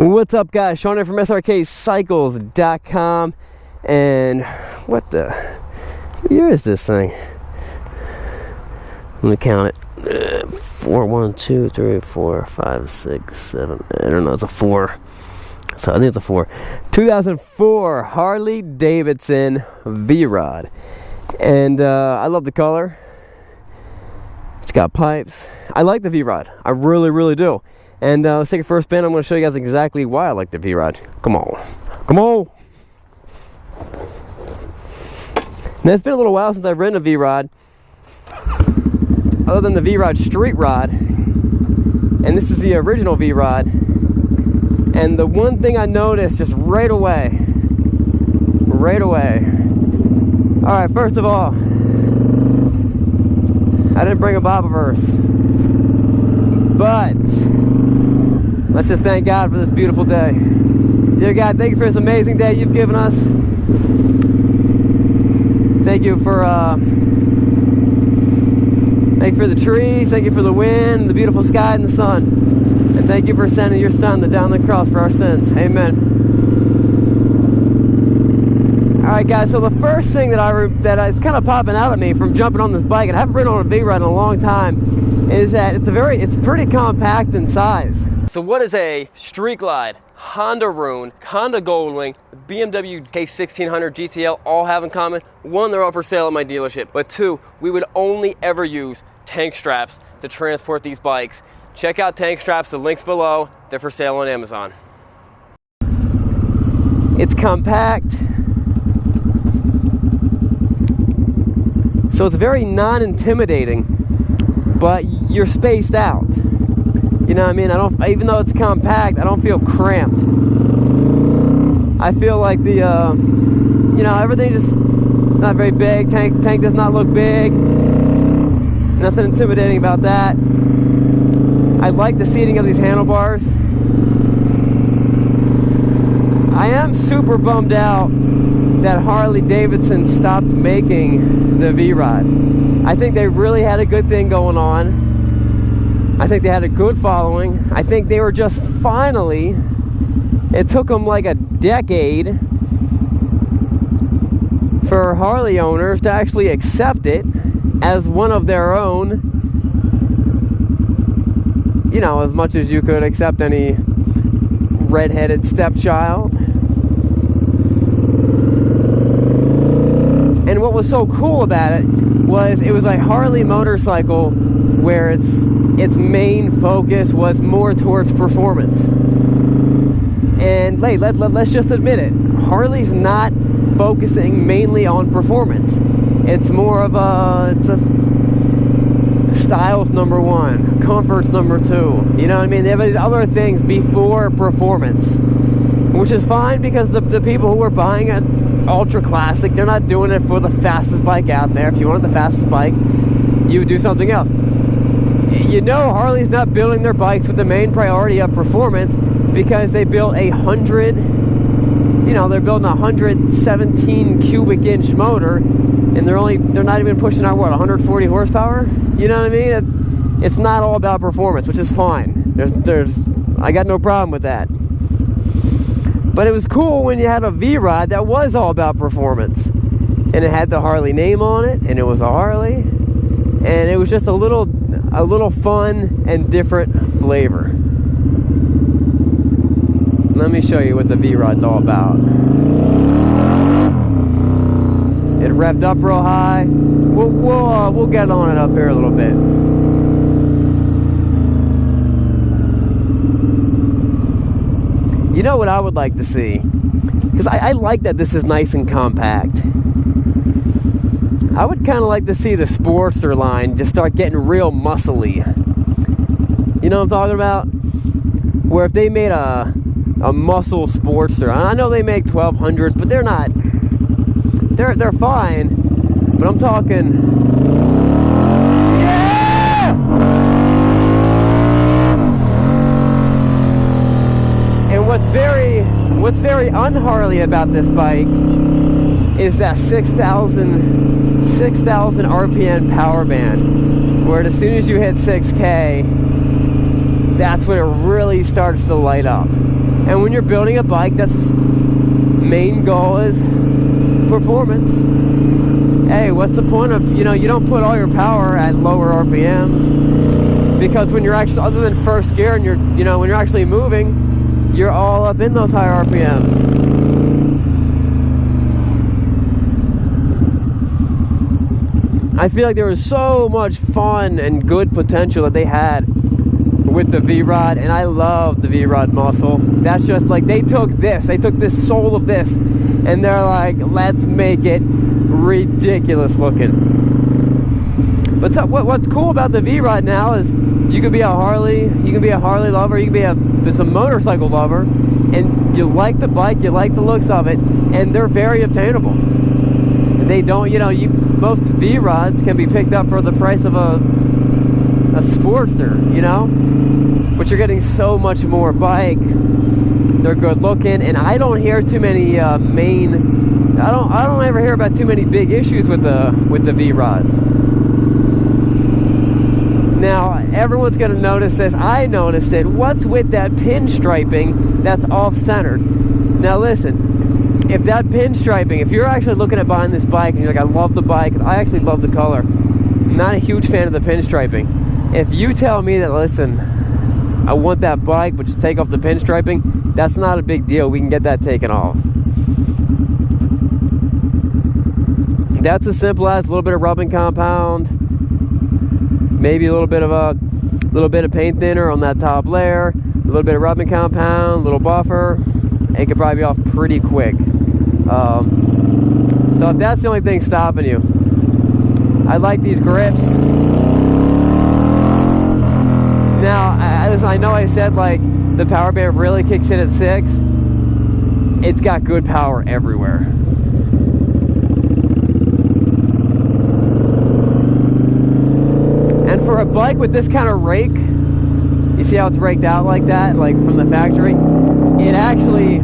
What's up, guys? Sean here from Srkcycles.com. And what the year is this thing? Let me count it. 4, 1, 2, 3, 4, 5, 6, 7. I don't know. It's a 4. So I think it's a 4. 2004 Harley Davidson V Rod. And I love the color. It's got pipes. I like the V Rod. I really, really do. And let's take a first spin. I'm going to show you guys exactly why I like the V Rod. Come on. Come on. Now, it's been a little while since I've ridden a V Rod, other than the V Rod Street Rod. And this is the original V Rod. And the one thing I noticed just right away. Alright, first of all, I didn't bring a Bobiverse. But let's just thank God for this beautiful day. Dear God, thank you for this amazing day you've given us. Thank you for the trees, thank you for the wind, the beautiful sky, and the sun. And thank you for sending your son down the cross for our sins. Amen. Alright guys, so the first thing that is kind of popping out at me from jumping on this bike, and I haven't ridden on a V Rod in a long time, is that it's pretty compact in size. So what is a Street Glide, Honda Rune, Honda Goldwing, BMW K1600 GTL all have in common? One, they're all for sale at my dealership. But two, we would only ever use tank straps to transport these bikes. Check out tank straps, the link's below. They're for sale on Amazon. It's compact. So it's very non-intimidating. But you're spaced out. You know what I mean? Even though it's compact, I don't feel cramped. I feel like the, everything just not very big. Tank does not look big. Nothing intimidating about that. I like the seating of these handlebars. I am super bummed out that Harley Davidson stopped making the V Rod. I think they really had a good thing going on. I think they had a good following. I think they were just finally, it took them like a decade for Harley owners to actually accept it as one of their own. You know, as much as you could accept any redheaded stepchild. And what was so cool about it was like Harley motorcycle, where its main focus was more towards performance. And let's just admit it, Harley's not focusing mainly on performance. It's more of it's a style's number one, comfort's number two. You know what I mean? They have these other things before performance, which is fine, because the people who are buying it ultra classic, they're not doing it for the fastest bike out there. If you wanted the fastest bike, you would do something else. You know, Harley's not building their bikes with the main priority of performance, because they built they're building a 117 cubic inch motor, and they're not even pushing out 140 horsepower. You know what I mean? It's not all about performance, which is fine. I got no problem with that. But it was cool when you had a V Rod that was all about performance, and it had the Harley name on it, and it was a Harley, and it was just a little fun and different flavor. Let me show you what the V Rod's all about. It revved up real high. We'll get on it up here a little bit. You know what I would like to see? Because I like that this is nice and compact. I would kind of like to see the Sportster line just start getting real muscly. You know what I'm talking about? Where if they made a muscle Sportster, I know they make 1200s, but they're not. They're fine, but I'm talking. What's very un-Harley about this bike is that 6,000 RPM power band, where as soon as you hit 6K, that's when it really starts to light up. And when you're building a bike, that's main goal is performance. Hey, what's the point of, you know, you don't put all your power at lower RPMs, because when you're actually, other than first gear, and you're, you know, when you're actually moving, you're all up in those higher RPMs. I feel like there was so much fun and good potential that they had with the V Rod, and I love the V Rod muscle. That's just like, they took this soul of this, and they're like, let's make it ridiculous looking. But so, what's cool about the V Rod now is you could be a Harley lover, you can be a motorcycle lover, and you like the bike, you like the looks of it, and they're very obtainable. They don't, you know, most V Rods can be picked up for the price of a Sportster, you know, but you're getting so much more bike. They're good looking, and I don't hear too many I don't ever hear about too many big issues with the V Rods. Now everyone's gonna notice this. I noticed it. What's with that pinstriping that's off-centered? Now listen, if that pinstriping, if you're actually looking at buying this bike and you're like, I love the bike, I actually love the color, I'm not a huge fan of the pinstriping. If you tell me that, listen, I want that bike, but just take off the pinstriping, that's not a big deal. We can get that taken off. That's as simple as a little bit of rubbing compound, maybe a little bit of paint thinner on that top layer, a little bit of rubbing compound, a little buffer. It could probably be off pretty quick. So if that's the only thing stopping you, I like these grips. Now, I know I said like the power band really kicks in at 6. It's got good power everywhere. And for a bike with this kind of rake, you see how it's raked out like that, like from the factory? It actually,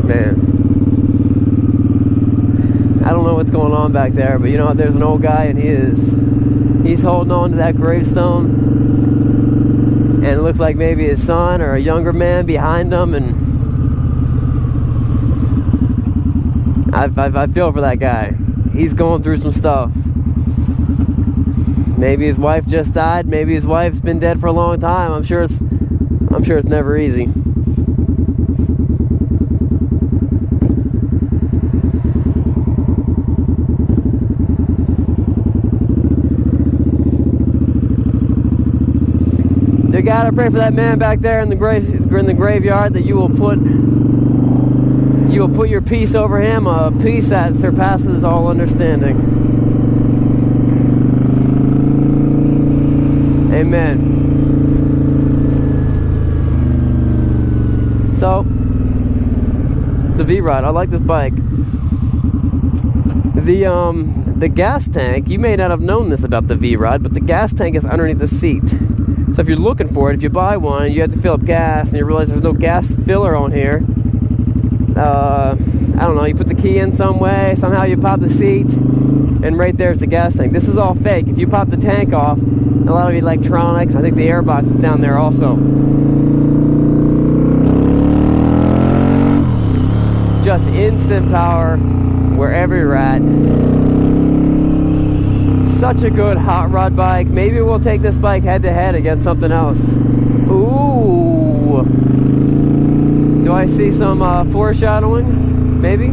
man, I don't know what's going on back there, but you know what, there's an old guy, and he's holding on to that gravestone, and it looks like maybe his son or a younger man behind him, and I feel for that guy. He's going through some stuff. Maybe his wife just died, maybe his wife's been dead for a long time. I'm sure it's never easy. You gotta pray for that man back there in the graveyard, that you will put your peace over him, a peace that surpasses all understanding. Amen. So, the V Rod, I like this bike. The gas tank, you may not have known this about the V Rod, but the gas tank is underneath the seat. So if you're looking for it, if you buy one, you have to fill up gas, and you realize there's no gas filler on here. I don't know, you put the key in some way, somehow you pop the seat, and right there's the gas tank. This is all fake. If you pop the tank off, a lot of electronics, I think the airbox is down there also. Just instant power wherever you're at. Such a good hot rod bike. Maybe we'll take this bike head to head against something else. Ooh. Do I see some foreshadowing? Maybe?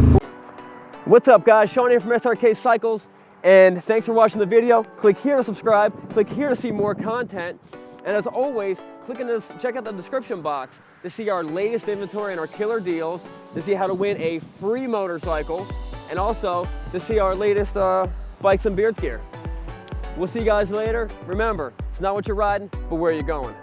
What's up, guys? Sean here from Srkcycles, and thanks for watching the video. Click here to subscribe. Click here to see more content. And as always, check out the description box to see our latest inventory and our killer deals, to see how to win a free motorcycle, and also to see our latest bikes and beards gear. We'll see you guys later. Remember, it's not what you're riding, but where you're going.